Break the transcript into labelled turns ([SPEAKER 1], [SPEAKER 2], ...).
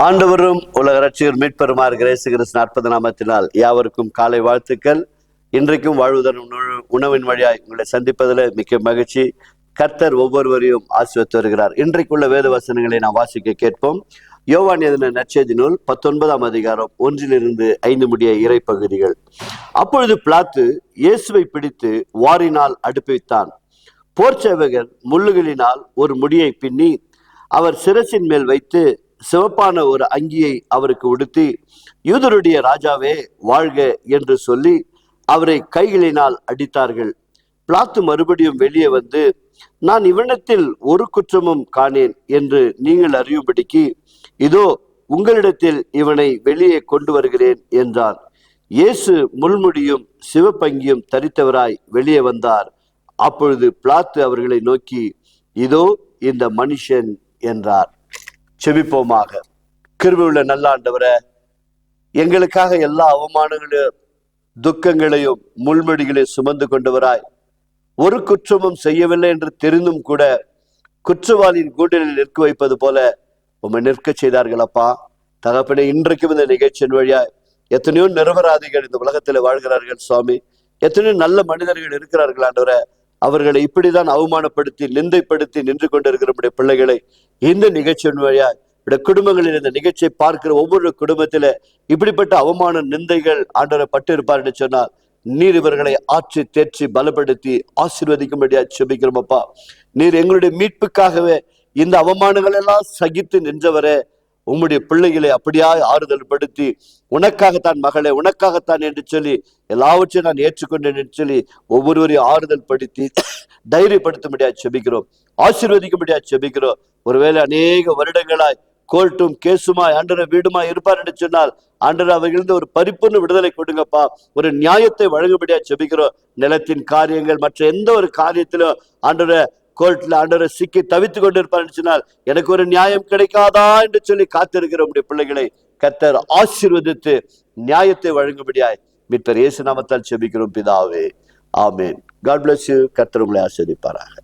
[SPEAKER 1] ஆண்டவரும் உலக ரட்சிகர் மீட்பெருமா இருக்கிற இயேசு கிறிஸ்து 40 நாமத்தினால் யாவருக்கும் காலை வாழ்த்துக்கள். இன்றைக்கும் வாழ்வுதரும் உணவின் வழியாய் உங்களை சந்திப்பதில் மிக்க மகிழ்ச்சி. கர்த்தர் ஒவ்வொருவரையும் ஆசீர்வதித்து வருகிறார். இன்றைக்குள்ள வேத வசனங்களை நாம் வாசிக்க கேட்போம். யோவான் எழுதின நற்செய்தி நூல் 19ஆம் அதிகாரம் 1-5 முடிய இறை பகுதிகள். அப்பொழுது பிலாத்து இயேசுவை பிடித்து வாரினால் அடுப்பித்தான். போர்ச்சேவகர் முள்ளுகளினால் ஒரு முடியை பின்னி அவர் சிரசின் மேல் வைத்து சிவப்பான ஒரு அங்கியை அவருக்கு உடுத்தி, யூதருடைய ராஜாவே வாழ்க என்று சொல்லி அவரை கைகளினால் அடித்தார்கள். பிலாத்து மறுபடியும் வெளியே வந்து, நான் இவனிடத்தில் ஒரு குற்றமும் காணேன் என்று நீங்கள் அறியும்படிக்கு இதோ உங்களிடத்தில் இவனை வெளியே கொண்டு வருகிறேன் என்றான். இயேசு முள்முடியும் சிவப்பங்கியும் தரித்தவராய் வெளியே வந்தார். அப்பொழுது பிலாத்து அவர்களை நோக்கி, இதோ இந்த மனுஷன் என்றார். செபிப்போமாக. கிருபையுள்ள நல்ல ஆண்டவரே, எங்களுக்காக எல்லா அவமானங்களையும் துக்கங்களையும் முள்முடிகளையும் சுமந்து கொண்டவராய், ஒரு குற்றமும் செய்யவில்லை என்று தெரிந்தும் கூட குற்றவாளியின் கூட்டணியில் நிற்க வைப்பது போல உம்மை நிற்க செய்தார்கள் அப்பா. தகப்பனே, இன்றைக்கும் இந்த நிகழ்ச்சியின் வழியா எத்தனையோ நிரபராதிகள் இந்த உலகத்தில் வாழ்கிறார்கள் சுவாமி. எத்தனையோ நல்ல மனிதர்கள் இருக்கிறார்கள் ஆண்டவரே. அவர்களை இப்படிதான் அவமானப்படுத்தி நிந்தைப்படுத்தி நின்று கொண்டிருக்கிற பிள்ளைகளை இந்த நிகழ்ச்சியின் வழியா குடும்பங்களில் இந்த நிகழ்ச்சியை பார்க்கிற ஒவ்வொரு குடும்பத்தில இப்படிப்பட்ட அவமான நிந்தைகள் ஆண்டவரை பட்டு இருப்பார் என்று சொன்னால், நீர் இவர்களை ஆற்றி தேற்றி பலப்படுத்தி ஆசீர்வதிக்கும்படியா செபிக்கிறோம் அப்பா. நீர் எங்களுடைய மீட்புக்காகவே இந்த அவமானங்கள் எல்லாம் சகித்து நின்றவரே, உம்முடைய பிள்ளைகளை அப்படியாய் ஆறுதல் படுத்தி, உனக்காகத்தான் மகளே, உனக்காகத்தான் என்று சொல்லி எல்லாவற்றையும் நான் ஏற்றுக்கொண்டேன் என்று சொல்லி ஒவ்வொருவரையும் ஆறுதல் படுத்தி தைரியப்படுத்தும்படியா செபிக்கிறோம், ஆசீர்வதிக்கும்படியா செபிக்கிறோம். ஒருவேளை அநேக வருடங்களாய் கோர்ட்டும் கேசுமாய் ஆண்டவரை வீடுமாய் இருப்பார் என்று சொன்னால், ஆண்டவர் அவர்களிருந்து ஒரு பரிபூர்ண விடுதலை கொடுங்கப்பா. ஒரு நியாயத்தை வழங்கும்படியா செபிக்கிறோம். நிலத்தின் காரியங்கள் மற்ற எந்த ஒரு காரியத்திலும் ஆண்டவரை கோர்ட்ல ஆண்டவரை சிக்கி தவித்து கொண்டு இருப்பார் சொன்னால், எனக்கு ஒரு நியாயம் கிடைக்காதா என்று சொல்லி காத்திருக்கிற உடைய பிள்ளைகளை கர்த்தர் ஆசீர்வதித்து நியாயத்தை வழங்கும்படியாய் மீட்பர் இயேசு நாமத்தால் செபிக்கிறோம் பிதாவே, ஆமேன். God bless you. கர்த்தர் உங்களை ஆசீர்வதிப்பாராக.